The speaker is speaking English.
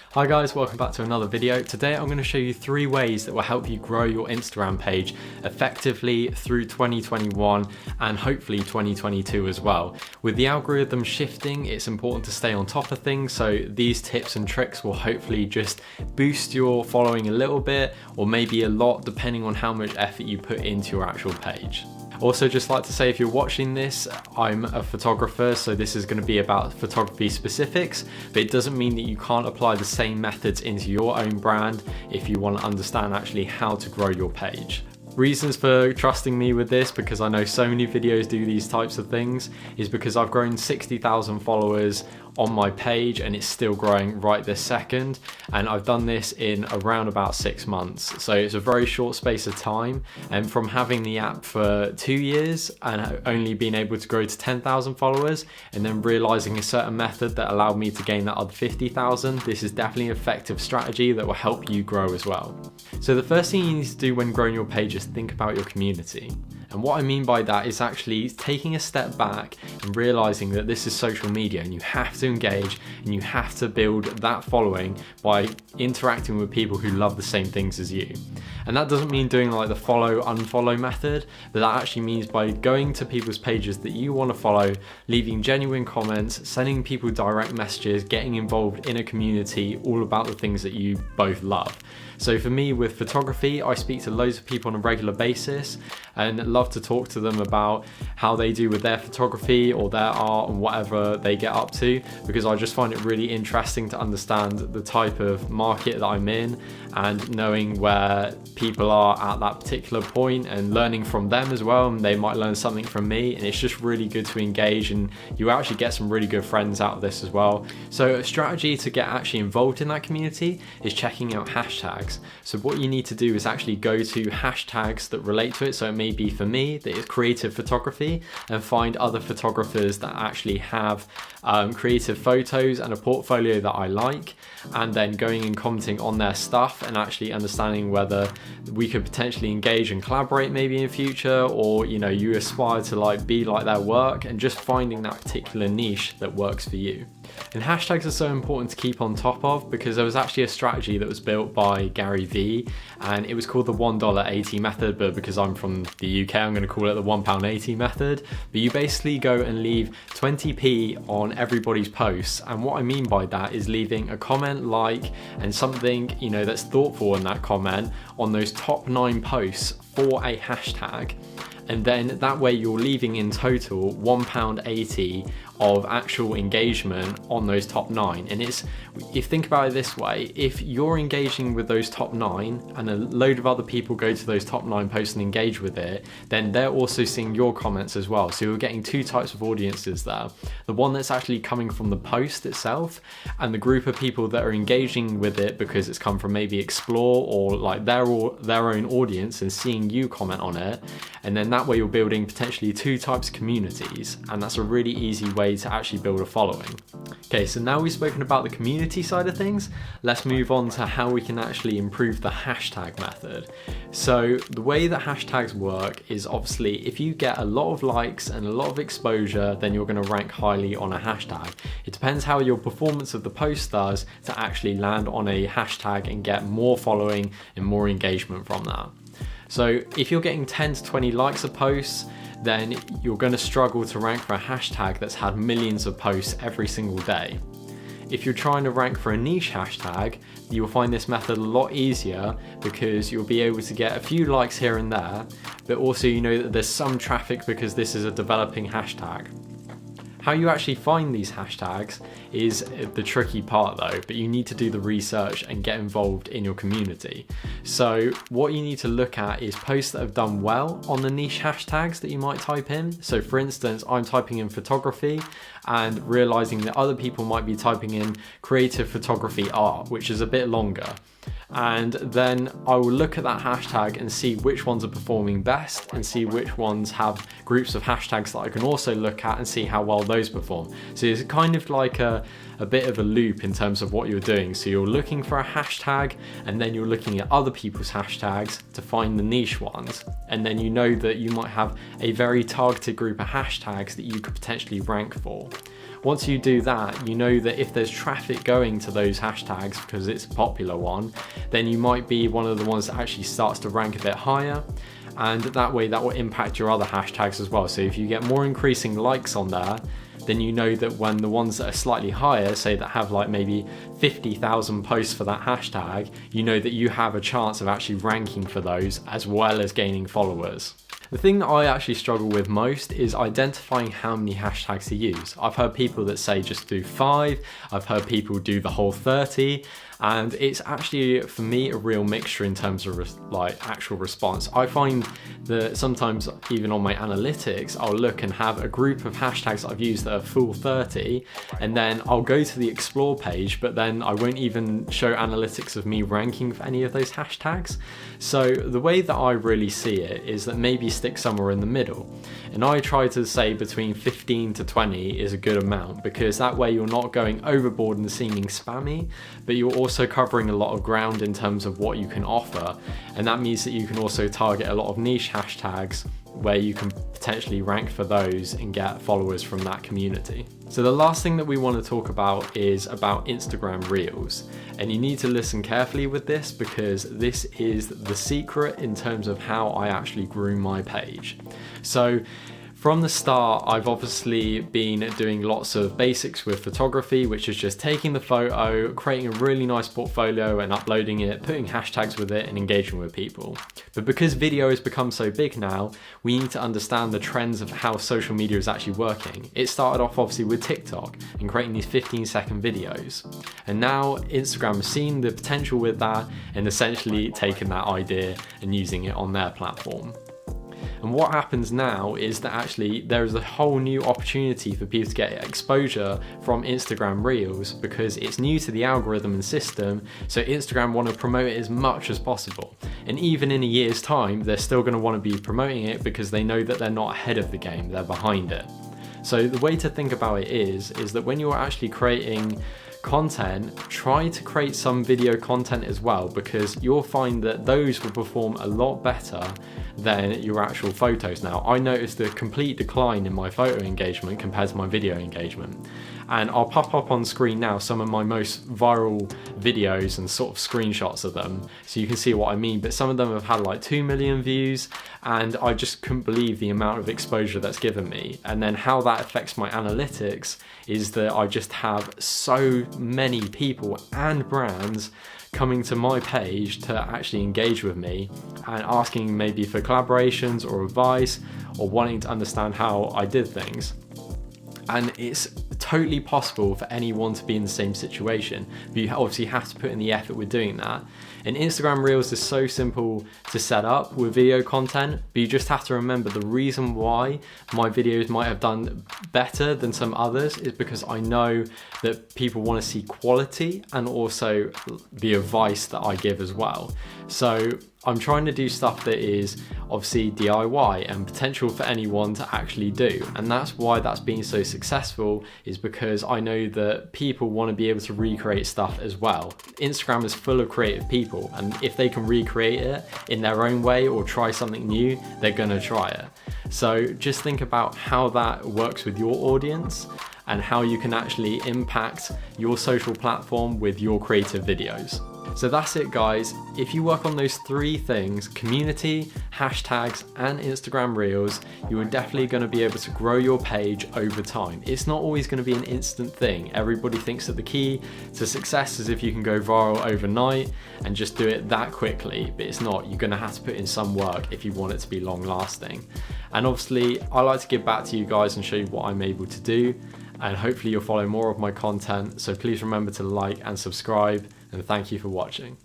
Hi guys, welcome back to another video. Today I'm going to show you 3 ways that will help you grow your Instagram page effectively through 2021 and hopefully 2022 as well. With the algorithm shifting, it's important to stay on top of things, so these tips and tricks will hopefully just boost your following a little bit or maybe a lot depending on how much effort you put into your actual page. Also, just like to say, if you're watching this, I'm a photographer, so this is going to be about photography specifics, but it doesn't mean that you can't apply the same methods into your own brand if you want to understand actually how to grow your page. Reasons for trusting me with this, because I know so many videos do these types of things, is because I've grown 60,000 followers on my page and it's still growing right this second, and I've done this in around about 6 months, so it's a very short space of time. And from having the app for 2 years and only being able to grow to 10,000 followers and then realizing a certain method that allowed me to gain that other 50,000, this is definitely an effective strategy that will help you grow as well. So the first thing you need to do when growing your page is think about your community. And what I mean by that is actually taking a step back and realizing that this is social media and you have to engage and you have to build that following by interacting with people who love the same things as you. And that doesn't mean doing like the follow unfollow method, but that actually means by going to people's pages that you want to follow, leaving genuine comments, sending people direct messages, getting involved in a community all about the things that you both love. So for me with photography, I speak to loads of people on a regular basis and love to talk to them about how they do with their photography or their art and whatever they get up to, because I just find it really interesting to understand the type of market that I'm in and knowing where people are at that particular point and learning from them as well, and they might learn something from me, and it's just really good to engage and you actually get some really good friends out of this as well. So a strategy to get actually involved in that community is checking out hashtags. So what you need to do is actually go to hashtags that relate to it. So it may be, for me, that is creative photography, and find other photographers that actually have creative photos and a portfolio that I like, and then going and commenting on their stuff and actually understanding whether we could potentially engage and collaborate maybe in future, or you aspire to like be like their work, and just finding that particular niche that works for you. And hashtags are so important to keep on top of, because there was actually a strategy that was built by Gary Vee, and it was called the $1.80 method, but because I'm from the UK, I'm going to call it the £1.80 method. But you basically go and leave 20p on everybody's posts, and what I mean by that is leaving a comment, like, and something that's thoughtful in that comment on those top 9 posts for a hashtag. And then that way you're leaving in total £1.80 of actual engagement on those top 9. And if you think about it this way, if you're engaging with those top 9 and a load of other people go to those top 9 posts and engage with it, then they're also seeing your comments as well. So you're getting 2 types of audiences there. The one that's actually coming from the post itself, and the group of people that are engaging with it because it's come from maybe Explore or like their own audience and seeing you comment on it. And then that way you're building potentially 2 types of communities, and that's a really easy way to actually build a following. Okay, so now we've spoken about the community side of things, let's move on to how we can actually improve the hashtag method. So the way that hashtags work is, obviously if you get a lot of likes and a lot of exposure, then you're going to rank highly on a hashtag. It depends how your performance of the post does to actually land on a hashtag and get more following and more engagement from that. So if you're getting 10 to 20 likes a post, then you're going to struggle to rank for a hashtag that's had millions of posts every single day. If you're trying to rank for a niche hashtag, you'll find this method a lot easier, because you'll be able to get a few likes here and there, but also that there's some traffic because this is a developing hashtag. How you actually find these hashtags is the tricky part though, but you need to do the research and get involved in your community. So what you need to look at is posts that have done well on the niche hashtags that you might type in. So for instance, I'm typing in photography and realizing that other people might be typing in creative photography art, which is a bit longer. And then I will look at that hashtag and see which ones are performing best, and see which ones have groups of hashtags that I can also look at and see how well those perform. So it's kind of like a bit of a loop in terms of what you're doing. So you're looking for a hashtag, and then you're looking at other people's hashtags to find the niche ones, and then that you might have a very targeted group of hashtags that you could potentially rank for. Once you do that, you know that if there's traffic going to those hashtags because it's a popular one, then you might be one of the ones that actually starts to rank a bit higher. And that way that will impact your other hashtags as well. So if you get more increasing likes on there, then you know that when the ones that are slightly higher, say that have like maybe 50,000 posts for that hashtag, you know that you have a chance of actually ranking for those as well as gaining followers. The thing that I actually struggle with most is identifying how many hashtags to use. I've heard people that say just do 5, I've heard people do the whole 30, and it's actually, for me, a real mixture in terms of like actual response. I find that sometimes even on my analytics, I'll look and have a group of hashtags that I've used that are full 30, and then I'll go to the explore page, but then I won't even show analytics of me ranking for any of those hashtags. So the way that I really see it is that maybe stick somewhere in the middle. And I try to say between 15 to 20 is a good amount, because that way you're not going overboard and seeming spammy, but you're also covering a lot of ground in terms of what you can offer. And that means that you can also target a lot of niche hashtags where you can potentially rank for those and get followers from that community. So the last thing that we want to talk about is about Instagram Reels. And you need to listen carefully with this, because this is the secret in terms of how I actually grew my page. So from the start, I've obviously been doing lots of basics with photography, which is just taking the photo, creating a really nice portfolio and uploading it, putting hashtags with it and engaging with people. But because video has become so big now, we need to understand the trends of how social media is actually working. It started off obviously with TikTok and creating these 15-second videos. And now Instagram has seen the potential with that and essentially taken that idea and using it on their platform. And what happens now is that actually there is a whole new opportunity for people to get exposure from Instagram Reels, because it's new to the algorithm and system, so Instagram want to promote it as much as possible. And even in a year's time, they're still going to want to be promoting it because they know that they're not ahead of the game, they're behind it. So the way to think about it is that when you're actually creating content, try to create some video content as well, because you'll find that those will perform a lot better than your actual photos. Now, I noticed a complete decline in my photo engagement compared to my video engagement. And I'll pop up on screen now some of my most viral videos and sort of screenshots of them, so you can see what I mean. But some of them have had like 2 million views, and I just couldn't believe the amount of exposure that's given me. And then how that affects my analytics is that I just have so many people and brands coming to my page to actually engage with me and asking maybe for collaborations or advice or wanting to understand how I did things. And it's totally possible for anyone to be in the same situation, but you obviously have to put in the effort with doing that. And Instagram Reels is so simple to set up with video content, but you just have to remember the reason why my videos might have done better than some others is because I know that people want to see quality and also the advice that I give as well. So I'm trying to do stuff that is obviously DIY and potential for anyone to actually do. And that's why that's been so successful, is because I know that people want to be able to recreate stuff as well. Instagram is full of creative people, and if they can recreate it in their own way or try something new, they're gonna try it. So just think about how that works with your audience and how you can actually impact your social platform with your creative videos. So that's it, guys. If you work on those 3 things, community, hashtags, and Instagram Reels, you are definitely going to be able to grow your page over time. It's not always going to be an instant thing. Everybody thinks that the key to success is if you can go viral overnight and just do it that quickly, but it's not. You're going to have to put in some work if you want it to be long lasting. And obviously, I like to give back to you guys and show you what I'm able to do, and hopefully you'll follow more of my content. So please remember to like and subscribe, and thank you for watching.